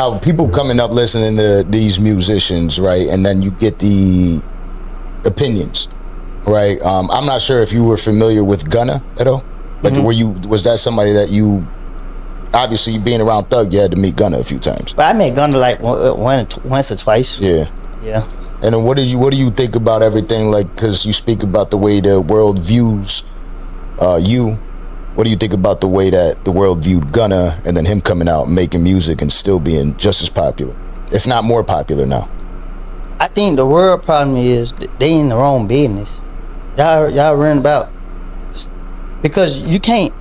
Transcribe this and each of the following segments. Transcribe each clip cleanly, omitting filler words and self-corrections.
Now, people coming up listening to these musicians, right, and then you get the opinions, right? I'm not sure if you were familiar with Gunna at all. Like, was that somebody that you, obviously being around Thug, you had to meet Gunna a few times? But I met Gunna like once or twice. Yeah. Yeah. And then what do you think about everything? Like, because you speak about the way the world views you. What do you think about the way that the world viewed Gunna, and then him coming out making music and still being just as popular, if not more popular now? I think the world problem is they in the wrong business. Y'all run about, because you can't.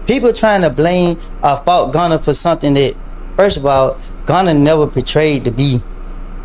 People trying to blame or fault Gunna for something that, first of all, Gunna never portrayed to be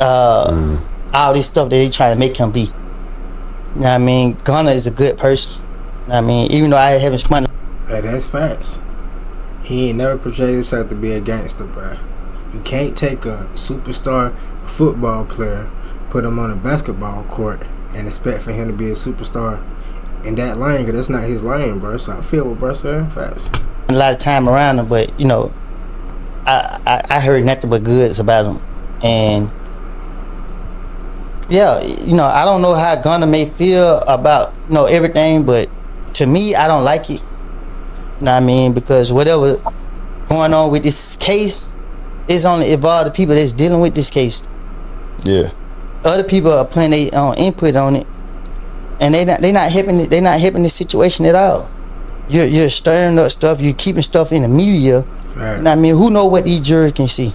all this stuff that they trying to make him be. You know what I mean? Gunna is a good person. You know what I mean? Even though I haven't spun. Hey, that's facts. He ain't never portrayed himself to be a gangster, bro. You can't take a superstar football player, put him on a basketball court, and expect for him to be a superstar in that lane, because that's not his lane, bro. So I feel what bro saying. Facts. A lot of time around him, but you know, I heard nothing but goods about him, and yeah, you know, I don't know how Gunna may feel about, you know, everything, but to me, I don't like it. You know what I mean? Because whatever going on with this case, it's only involved the people that's dealing with this case. Yeah. Other people are putting their own input on it, and they not helping the situation at all. You're stirring up stuff. You're keeping stuff in the media. Right. You know what I mean? Who know what these jurors can see?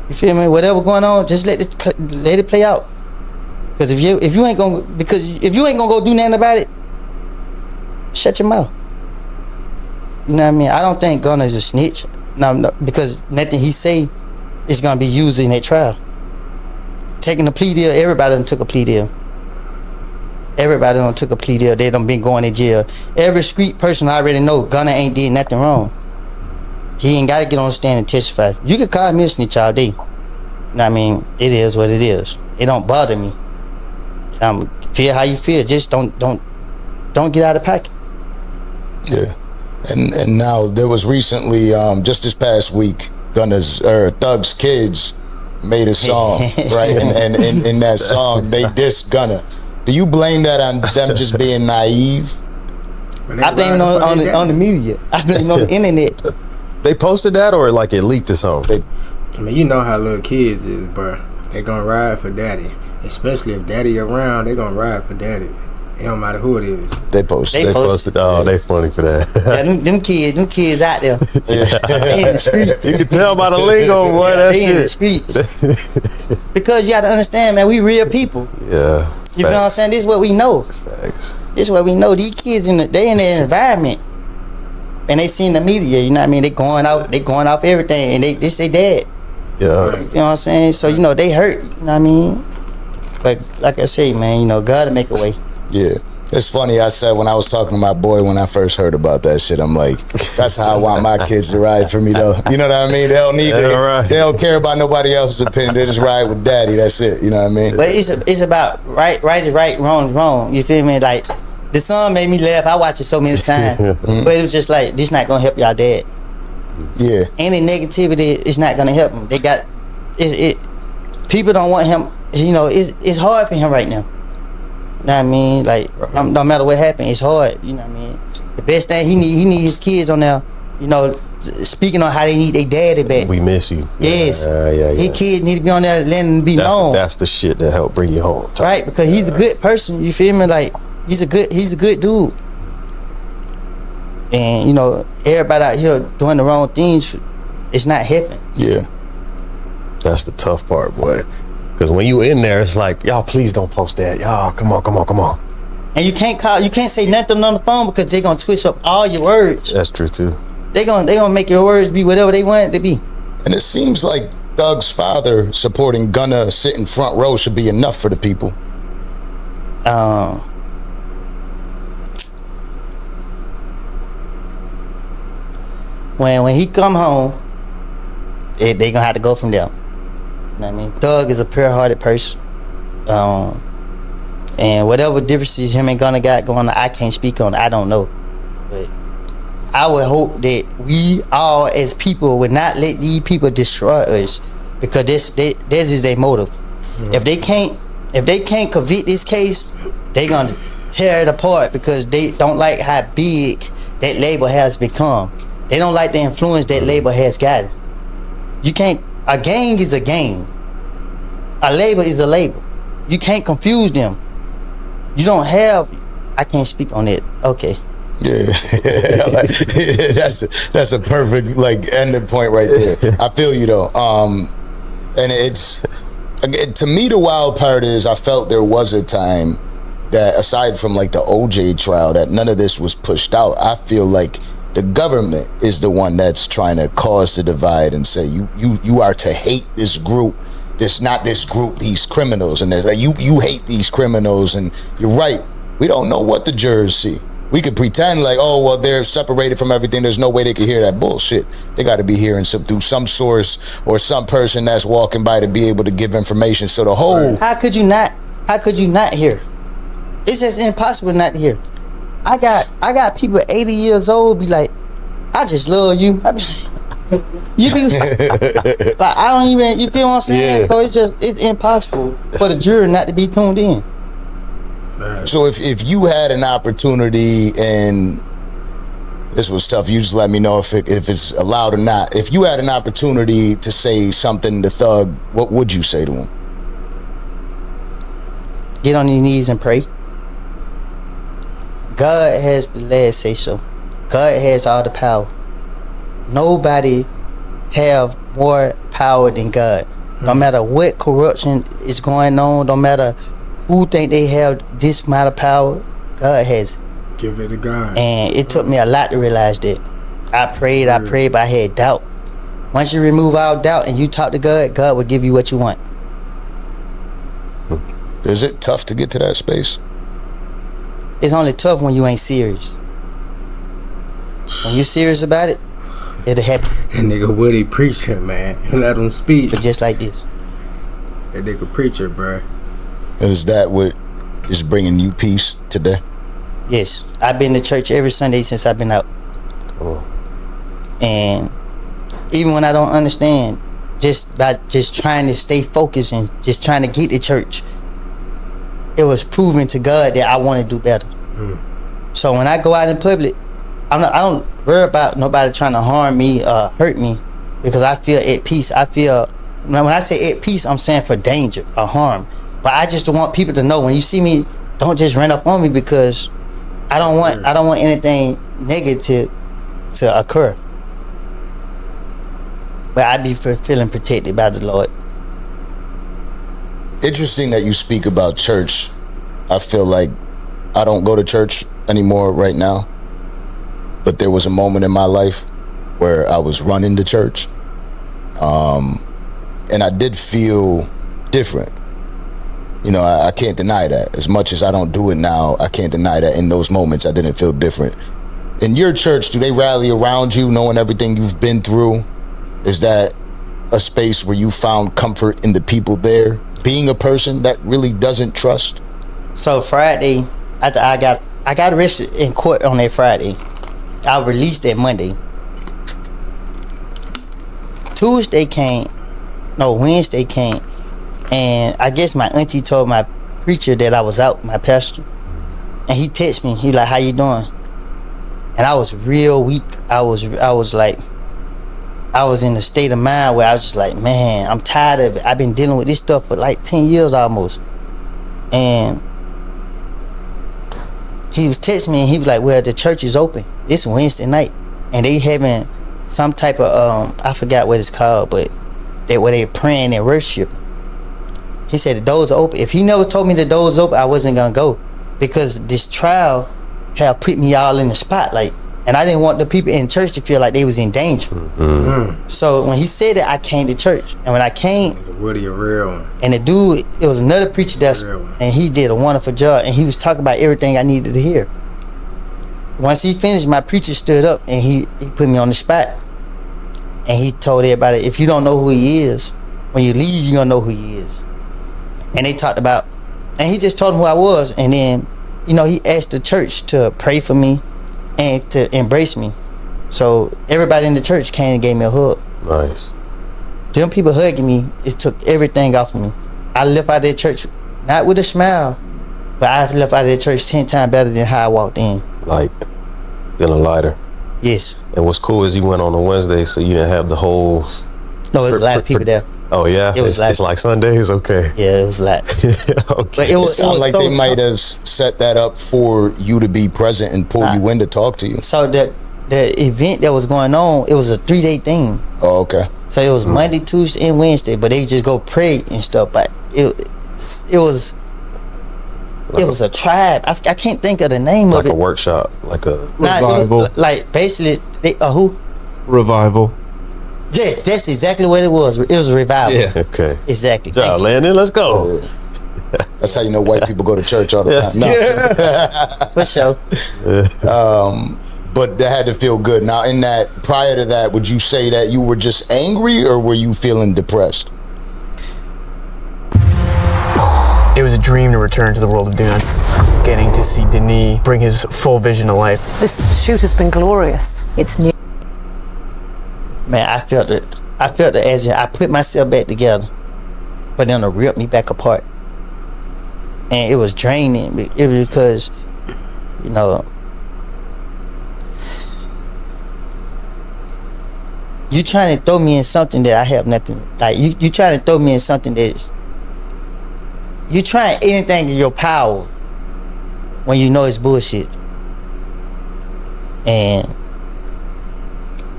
You feel me? Whatever going on, just let it play out. Because if you ain't gonna go do nothing about it, shut your mouth. You know what I mean? I don't think Gunna is a snitch. No, because nothing he say is gonna be used in that trial. Taking a plea deal, everybody done took a plea deal. Everybody done took a plea deal. They done been going to jail. Every street person I already know Gunna ain't did nothing wrong. He ain't got to get on the stand and testify. You can call me a snitch all day. You know what I mean? It is what it is. It don't bother me. Feel how you feel. Just don't get out of pocket. Yeah. And now there was recently, just this past week, Thug's kids made a song, right? And in that song, they dissed Gunna. Do you blame that on them just being naive? I blame it on the media. I blame it on the internet. They posted that, or like it leaked or something? I mean, you know how little kids is, bro. They gonna ride for daddy. Especially if daddy around, they gonna ride for daddy. It don't matter who it is. They posted. Oh, they funny for that. Yeah, them kids out there. They in the streets. You can tell by the lingo, boy. That they shit. in the streets. Because you got to understand, man, we real people. Yeah. You know what I'm saying? This is what we know. Facts. This is what we know. These kids they in their environment, and they seen the media. You know what I mean? They going off everything, and this they dad. Yeah. You know what I'm saying? So you know they hurt. You know what I mean? But like I say, man, you know, God will make a way. Yeah. It's funny, I said when I was talking to my boy when I first heard about that shit, I'm like, that's how I want my kids to ride for me though. You know what I mean? They don't need they don't care about nobody else's opinion. They just ride with daddy. That's it. You know what I mean? But it's about right is right, wrong is wrong. You feel me? Like the song made me laugh. I watched it so many times. But it was just like, this not gonna help y'all dad. Yeah. Any negativity is not gonna help him. They got people don't want him. You know, it's hard for him right now. You know what I mean? Like, no matter what happened, it's hard. You know what I mean? The best thing he need his kids on there, you know, speaking on how they need their daddy back. We miss you. Yes. Yeah. His kids need to be on there, letting them be known. That's the shit that help bring you home. Right, because he's a good person. You feel me? Like, he's a good dude. And, you know, everybody out here doing the wrong things, it's not helping. Yeah. That's the tough part, boy. Because when you in there, it's like, y'all, please don't post that. Y'all, come on. And you can't say nothing on the phone because they're gonna twist up all your words. That's true too. They gonna make your words be whatever they want it to be. And it seems like Thug's father supporting Gunna sitting front row should be enough for the people. When he come home, they gonna have to go from there. You know what I mean? Thug is a pure-hearted person. And whatever differences him and Gunna got going on, I can't speak on. I don't know. But I would hope that we all as people would not let these people destroy us, because this is their motive. If they can't convict this case, they gonna tear it apart, because they don't like how big that label has become. They don't like the influence that label has gotten. You can't. A gang is a gang. A label is a label. You can't confuse them. You don't have. I can't speak on it. Okay. Yeah, that's a perfect like ending point right there. I feel you though. And it's, again, to me, the wild part is I felt there was a time that, aside from like the OJ trial, that none of this was pushed out. I feel like the government is the one that's trying to cause the divide and say you are to hate this group. This not this group, these criminals, and like you hate these criminals. And you're right. We don't know what the jurors see. We could pretend like, oh, well, they're separated from everything. There's no way they could hear that bullshit. They got to be hearing through some source or some person that's walking by to be able to give information. So the whole... How could you not hear? It's just impossible not to hear. I got people 80 years old be like, I just love you. You be like, I don't even, you feel what I'm saying? Yeah. So it's impossible for the jury not to be tuned in. So if you had an opportunity, and this was tough, you just let me know if it's allowed or not. If you had an opportunity to say something to Thug, what would you say to him? Get on your knees and pray. God has the last say so. God has all the power. Nobody have more power than God. No matter what corruption is going on, no matter who think they have this amount of power, God has it. Give it to God. And it took me a lot to realize that. I prayed, but I had doubt. Once you remove all doubt and you talk to God, God will give you what you want. Is it tough to get to that space? It's only tough when you ain't serious. When you're serious about it, it'll happen. That nigga Woody preacher, man. Let him speak. But just like this. That nigga preacher, bruh. And is that what is bringing you peace today? Yes. I've been to church every Sunday since I've been out. Cool. And even when I don't understand, just trying to stay focused and just trying to get to church, it was proven to God that I want to do better. So when I go out in public, I don't worry about nobody trying to harm me or hurt me, because I feel at peace. I feel, when I say at peace, I'm saying for danger or harm. But I just want people to know, when you see me, don't just run up on me, because I don't want anything negative to occur. But I be feeling protected by the Lord. Interesting that you speak about church. I feel like I don't go to church anymore right now, but there was a moment in my life where I was running to church, and I did feel different. You know, I can't deny that. As much as I don't do it now, I can't deny that in those moments I didn't feel different. In your church, do they rally around you knowing everything you've been through? Is that a space where you found comfort in the people there, being a person that really doesn't trust? So Friday, I got arrested in court on that Friday. I released that Monday. Wednesday came, and I guess my auntie told my preacher that I was out, my pastor, and he texted me. He like, "How you doing?" And I was real weak. I was in a state of mind where I was just like, man, I'm tired of it. I've been dealing with this stuff for like 10 years almost. And he was texting me, and he was like, well, the church is open. It's Wednesday night, and they having some type of I forgot what it's called, but where they praying and worship. He said the doors are open. If he never told me the doors open, I wasn't gonna go, because this trial had put me all in the spotlight, and I didn't want the people in church to feel like they was in danger. So when he said that, I came to church, and when I came, Woody a real one. And the dude, it was another preacher and he did a wonderful job, and he was talking about everything I needed to hear. Once he finished, my preacher stood up, and he put me on the spot, and he told everybody, if you don't know who he is, when you leave, you're gonna know who he is. And they talked about, and he just told them who I was, and then, you know, he asked the church to pray for me and to embrace me. So everybody in the church came and gave me a hug. Nice. Them people hugging me, it took everything off of me. I left out of that church not with a smile, but I left out of that church 10 times better than how I walked in. Like, feeling lighter. Yes. And what's cool is you went on a Wednesday, so you didn't have the whole. No, there's a lot of people there. Oh yeah, It was it's like Sundays. Okay. Yeah, it was a lot. Okay. But It sounded like they might have set that up for you to be present and pull you in to talk to you. So the event that was going on, it was a 3-day thing. Oh, okay. So it was Monday, Tuesday, and Wednesday, but they just go pray and stuff. But it was a tribe. I can't think of the name Like of it. a workshop, like a. Revival. Like basically, who? Revival. Yes, that's exactly what it was. It was a revival. Yeah. Okay. Exactly. Yeah, Landon, let's go. That's how you know white people go to church all the time. No. For sure. But that had to feel good. Now, in that, prior to that, would you say that you were just angry or were you feeling depressed? It was a dream to return to the world of Dune. Getting to see Denis bring his full vision to life. This shoot has been glorious. It's new. Man, I felt it. I felt it as I put myself back together, but then it ripped me back apart. And it was draining. It was because, you know, you trying to throw me in something that I have nothing. Like you trying to throw me in something that's, you trying anything in your power when you know it's bullshit. And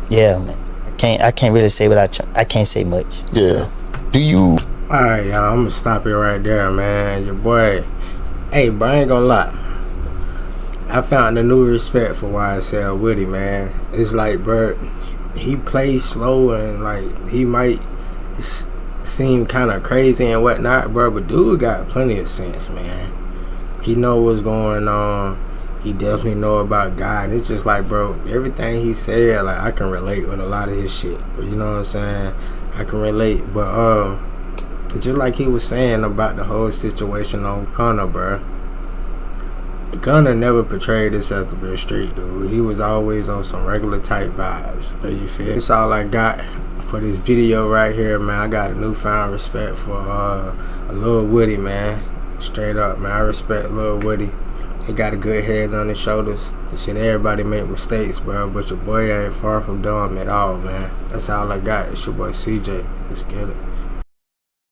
yeah, man, I can't really say what I can't say much. Yeah. Do you? All right, y'all. I'm gonna stop it right there, man. Your boy. Hey, but I ain't gonna lie. I found a new respect for YSL Woody, man. It's like, bro, he plays slow and like he might seem kind of crazy and whatnot, bro. But dude got plenty of sense, man. He know what's going on. He definitely know about God. It's just like, bro, everything he said, like I can relate with a lot of his shit. You know what I'm saying? I can relate, but just like he was saying about the whole situation on Gunna, bro. Gunna never portrayed himself to be a street dude. He was always on some regular type vibes. But you feel? That's all I got for this video right here, man. I got a newfound respect for Lil Woody, man. Straight up, man. I respect Lil Woody. He got a good head on his shoulders. Shit, everybody make mistakes, bro. But your boy ain't far from dumb at all, man. That's all I got. It's your boy CJ. Let's get it.